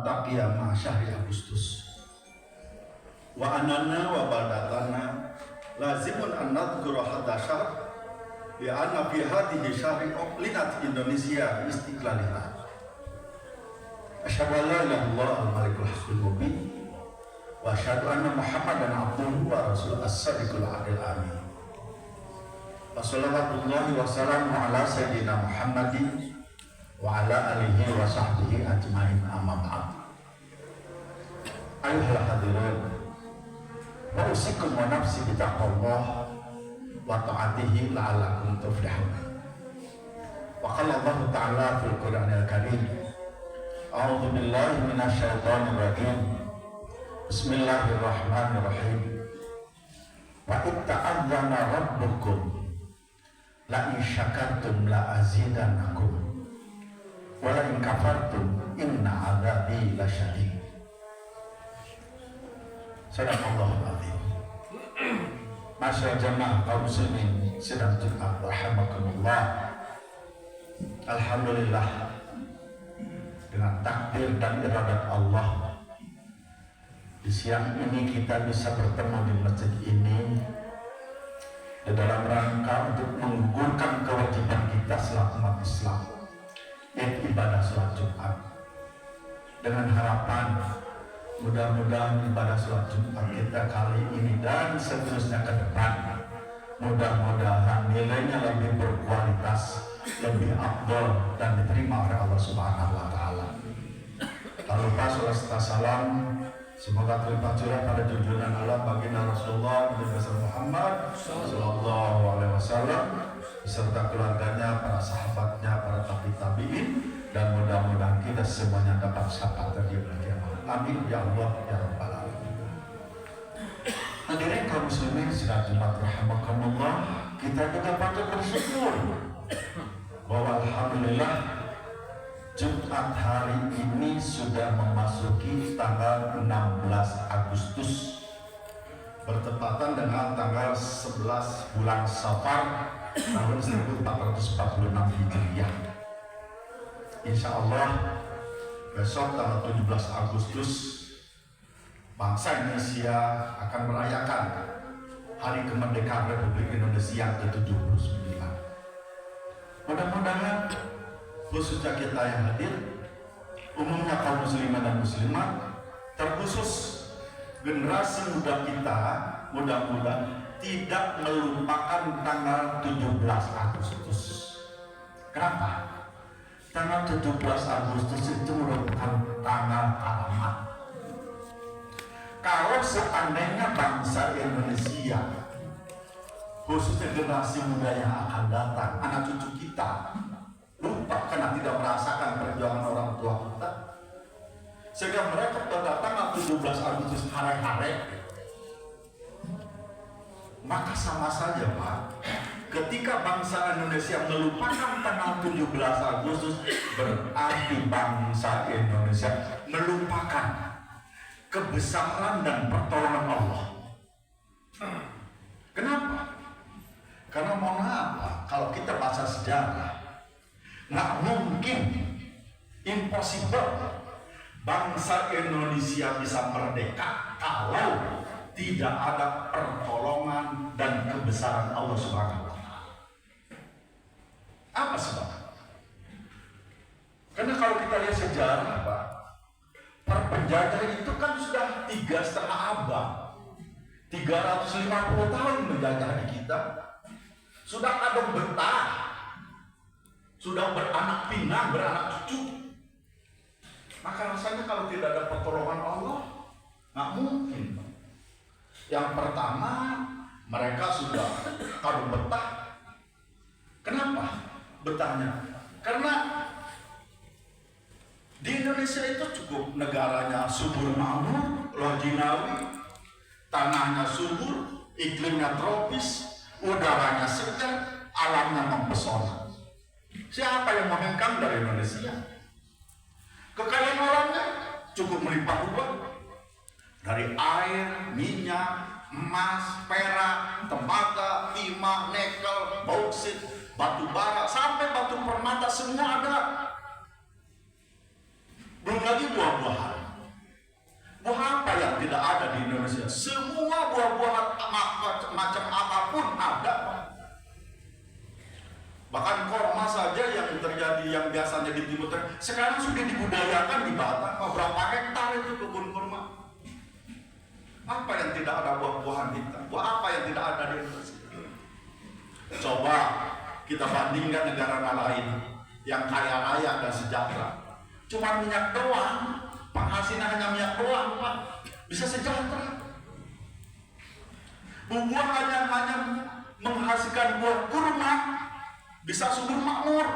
taqiyama syahri Agustus wa anana wa baldatana lazimun an nadhkura hadha syahr li anna fi hadhihi syahri uqlinat Indonesia istiqlaliyah. Asyhadu an la ilaha illallah al-malikul haqqul mubin wa asyhadu anna Muhammadan abduhu wa rasuluhu as-sadiqul adil amin. Wa sallallahu wa sallamu ala sayyidina Muhammadin wa ala alihi wa sahbihi ajma'in, amma ba'd. Ayuhal hadirin, wa usikum wa nafsi bitaqwallah wa ta'atihi la'allakum tuflihun. Wa qala Allah ta'ala fil Qur'anil Karim, a'udzu billahi minasy syaithanir rajim. Bismillahirrahmanirrahim. Wa itta'adzana rabbukum la in syakartum la azidannakum wa la in kafartum inna adzabi lasyadid. Sadaqallahul azim. Masyaallah jamaah kaum muslimin sedang Jumat rahimakumullah. Alhamdulillah, dengan takdir dan iradat Allah, di siang ini kita bisa bertemu di masjid ini dalam rangka untuk menggugurkan kewajiban kita selaku umat Islam, yaitu ibadah sholat Jumat. Dengan harapan mudah-mudahan ibadah sholat Jumat kita kali ini dan seterusnya ke depan, mudah-mudahan nilainya lebih berkualitas, lebih afdal dan diterima oleh Allah Subhanahu wa Ta'ala. Tak lupa salawat serta salam semoga terlimpah curah pada junjungan Allah baginda Rasulullah Nabi Muhammad sallallahu alaihi wasallam beserta keluarganya, para sahabatnya, para tabi'in, dan mudah-mudahan kita semuanya dapat syafaat dari beliau. Amin ya Allah ya rabbal alamin. Hadirin kaum muslimin sedang Jumat rahimakumullah, kita juga patut bersyukur bahwa alhamdulillah Jumat hari ini sudah memasuki tanggal 16 Agustus bertepatan dengan tanggal 11 bulan Safar tahun 1446 Hijriah. Insya Allah besok tanggal 17 Agustus bangsa Indonesia akan merayakan Hari Kemerdekaan Republik Indonesia ke-79. Mudah-mudahan khususnya kita yang hadir, umumnya kaum muslimin dan muslimat, terkhusus generasi muda kita, mudah-mudahan tidak melupakan tanggal 17 Agustus. Kenapa? Tanggal 17 Agustus itu merupakan tanggal alamat. Kalau seandainya bangsa Indonesia, khususnya generasi muda yang akan datang, anak cucu kita, lupa karena tidak merasakan perjuangan orang tua kita, sehingga mereka pada tanggal 17 Agustus hari-hari, maka sama saja Pak, ketika bangsa Indonesia melupakan tanggal 17 Agustus, berarti bangsa Indonesia melupakan kebesaran dan pertolongan Allah. Kenapa? Karena mohon maaf Pak, kalau kita baca sejarah, nggak mungkin, impossible bangsa Indonesia bisa merdeka kalau tidak ada pertolongan dan kebesaran Allah Subhanahu wa Ta'ala. Apa sebab? Karena kalau kita lihat sejarah Pak, para penjajah itu kan sudah 3,5 abad, 350 tahun menjajah kita, sudah kadung betah, sudah beranak pinak, beranak cucu. Maka rasanya kalau tidak ada pertolongan Allah, nggak mungkin. Yang pertama, mereka sudah kadung betah. Kenapa betahnya? Karena di Indonesia itu cukup negaranya subur makmur, lojinawi, tanahnya subur, iklimnya tropis, udaranya segar, alamnya mempesona. Siapa yang menghengkang dari Indonesia? Kekayaan alamnya cukup melimpah ruah, dari air, minyak, emas, perak, tembaga, timah, nikel, bauksit, batu bara, sampai batu permata semua ada. Belum lagi buah-buah tidak ada buah-buahan bintang? Buah apa yang tidak ada di Indonesia? Coba kita bandingkan negara lain yang kaya raya dan sejahtera. Cuma minyak doang, penghasilnya hanya minyak doang, Pak. Bisa sejahtera. Buah-buahannya hanya menghasilkan buah kurma, bisa subur makmur.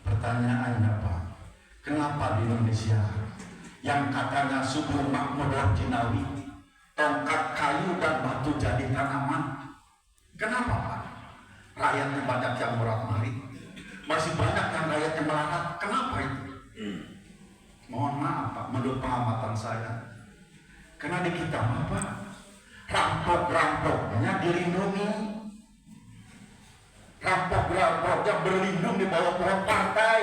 Pertanyaannya, Pak, kenapa di Indonesia yang katanya subur makmur dan jinawi, tongkat kayu dan batu jadi tanaman, kenapa, Pak? Rakyatnya banyak yang morat-marit, masih banyak yang rakyatnya melarat. Kenapa itu? Mohon maaf, Pak, menurut pengamatan saya, karena di kita apa? Rampok-rampoknya dilindungi, rampok-rampoknya berlindung di bawah pohon partai,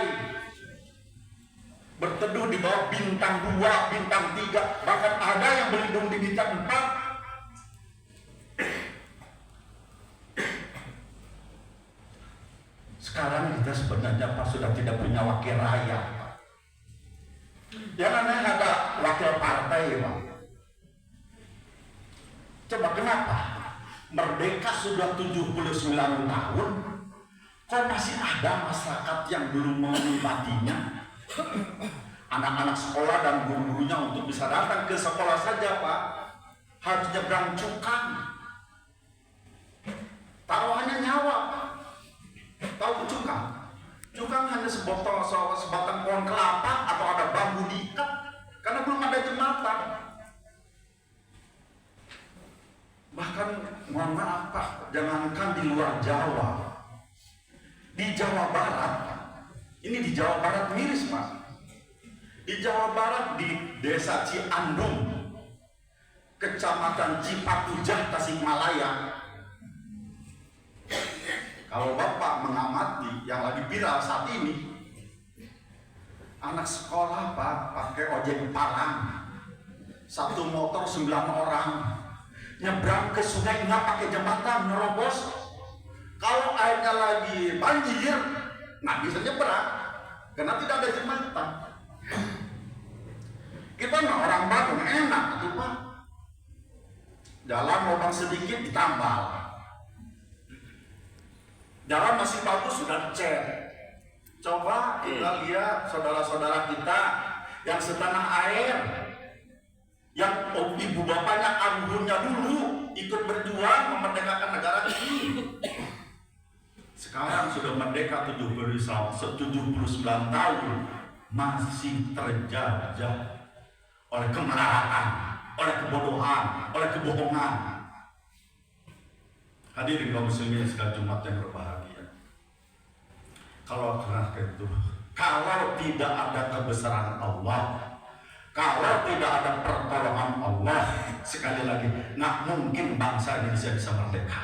berteduh di bawah bintang 2, bintang 3, bahkan ada yang berlindung di bintang 4. Sekarang kita sebenarnya, Pak, sudah tidak punya wakil rakyat, Pak. Jangan ada wakil partai, Pak. Coba kenapa? Merdeka sudah 79 tahun, kok masih ada masyarakat yang belum menikmatinya? Anak-anak sekolah dan guru-gurunya untuk bisa datang ke sekolah saja, Pak, harus nyebrang cukang. Taruhannya nyawa, Pak. Tahu cukang? Cukang hanya sebatang pohon kelapa atau ada bambu diikat, karena belum ada jembatan. Bahkan, mohon maaf, Pak, jangankan di luar Jawa, di Jawa Barat, ini di Jawa Barat miris, Pak. Di Jawa Barat, di Desa Ciandung, Kecamatan Cipatujah, Tasikmalaya. Kalau Bapak mengamati yang lagi viral saat ini, anak sekolah, Pak, pakai ojek parang, satu motor 9 orang, nyebrang ke sungai nggak pakai jembatan, nerobos. Kalau airnya lagi banjir, nggak bisa nyebrang karena tidak ada jembatan. Kita nggak orang baru, enak tuh, Pak. Jalan lubang sedikit ditambal, jalan masih bagus sudah cat. Coba kita lihat saudara-saudara kita yang setanah air, yang ibu bapaknya anggunnya dulu ikut berjuang memerdekakan negara ini. Sekarang sudah merdeka 79 tahun, masih terjajah oleh kemarahan, oleh kebodohan, oleh kebohongan. Hadirin kaum muslimin sekalian Jumat yang berbahagia. Kalau tidak ada kebesaran Allah, kalau tidak ada pertolongan Allah, sekali lagi, nggak mungkin bangsa Indonesia bisa merdeka.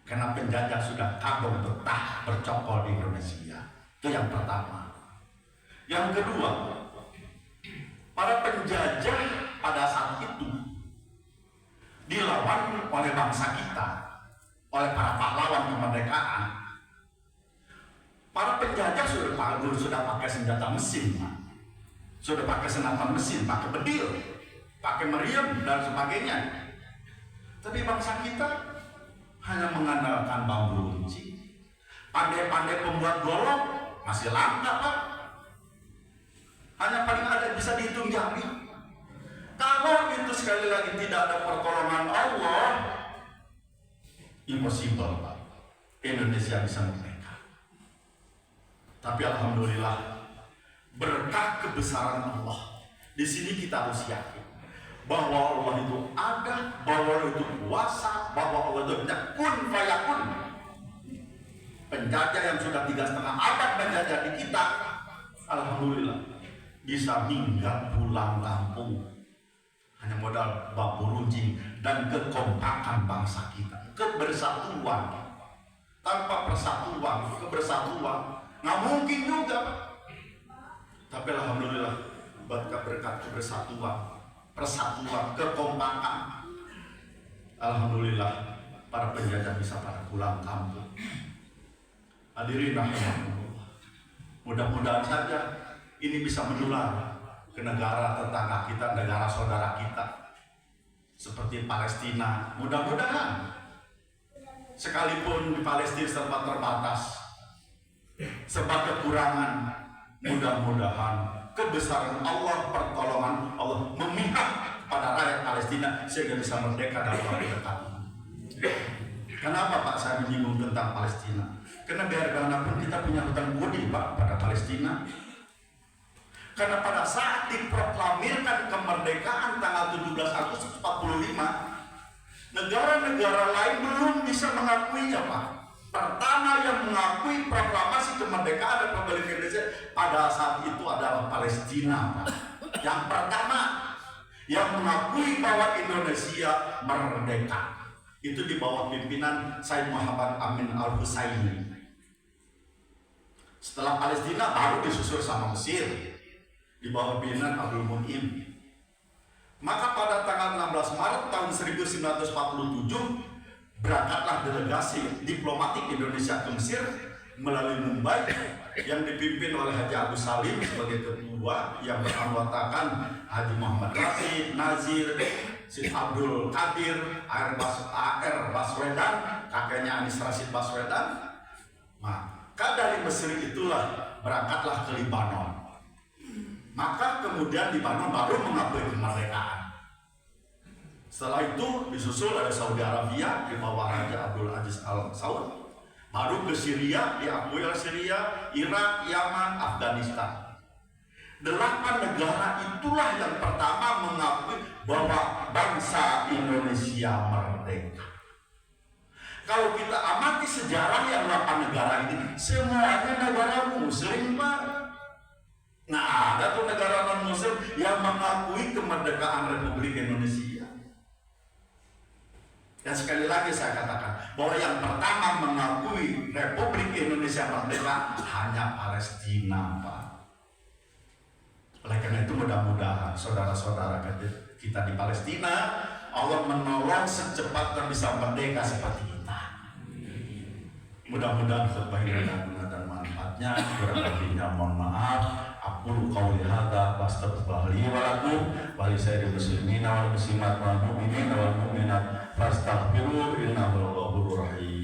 Karena penjajah sudah kabur betah bercokol di Indonesia. Itu yang pertama. Yang kedua, para penjajah pada saat itu dilawan oleh bangsa kita, oleh para pahlawan kemerdekaan. Para penjajah sudah pakai senjata mesin, Pak. Sudah pakai senapan mesin, pakai bedil, pakai meriam dan sebagainya. Tapi bangsa kita hanya mengandalkan bambu runcing. Pandai-pandai pembuat golok masih langka, Pak. Hanya paling ada bisa dihitung jari. Kalau itu sekali lagi tidak ada pertolongan Allah, impossible, Pak. Indonesia bisa merdeka. Tapi alhamdulillah, berkah kebesaran Allah. Di sini kita harus yakin bahwa Allah itu ada, bahwa Allah itu kuasa, bahwa Allah itu kun fayakun. Penjajah yang sudah 3,5 abad menjajah di kita, alhamdulillah bisa minggat pulang kampung. Hanya modal bambu runcing dan kekompakan bangsa kita, kebersatuan. Tanpa persatuan, kebersatuan nggak mungkin juga, Pak. Tapi alhamdulillah berkat kebersatuan, persatuan, kekompakan, alhamdulillah para penjajah bisa pada pulang kampung. Hadirin rahimahullah, mudah-mudahan saja ini bisa menular ke negara tetangga kita, negara saudara kita seperti Palestina. Mudah-mudahan sekalipun di Palestina serba terbatas, serba kekurangan, mudah-mudahan kebesaran Allah, pertolongan Allah memihak pada rakyat Palestina sehingga bisa merdeka dalam waktu dekat. Kenapa Pak saya menyinggung tentang Palestina? Karena biar bagaimanapun kita punya hutang budi Pak pada Palestina. Karena pada saat diproklamirkan kemerdekaan tanggal 17 Agustus 45, negara-negara lain belum bisa mengakuinya Pak. Pertama yang mengakui proklamasi kemerdekaan Republik Indonesia pada saat itu adalah Palestina Pak. Yang pertama yang mengakui bahwa Indonesia merdeka itu di bawah pimpinan Said Muhammad Amin Al-Husseini. Setelah Palestina baru disusul sama Mesir di bawah pimpinan Abdul Munim. Maka pada tanggal 16 Maret tahun 1947 berangkatlah delegasi diplomatik Indonesia ke Mesir melalui Mumbai yang dipimpin oleh Haji Agus Salim sebagai ketua, yang beranggotakan Haji Muhammad Rashid, Nazir, Syed Abdul Qadir, A.R. Baswedan, kakeknya Anis Rashid Baswedan. Maka dari Mesir itulah berangkatlah ke Libanon. Maka kemudian Libanon baru mengakui kemerdekaan. Setelah itu disusul ada Saudi Arabia di bawah Raja Abdul Aziz Al Saud. Baru ke Syria, diakui oleh Syria, Irak, Yaman, Afghanistan. 8 negara itulah yang pertama mengakui bahwa bangsa Indonesia merdeka. Kalau kita amati sejarah yang 8 negara ini, semuanya negara Muslim Pak. Nah, ada tuh negara non-Muslim yang mengakui kemerdekaan Republik Indonesia. Dan sekali lagi saya katakan bahwa yang pertama mengakui Republik Indonesia merdeka hanya Palestina, Pak. Oleh karena itu mudah-mudahan saudara-saudara kita di Palestina, Allah menolong secepatnya bisa merdeka seperti kita. Mudah-mudahan khutbah ini ada guna dan manfaatnya. Kurang lebihnya mohon maaf. Aku qauli hadza wastaghfiru li wa lakum wa li sayyidil muslimin wal muslimat wal mu'minin wal mu'minat fastaghfiru innahu ghafurur rahim.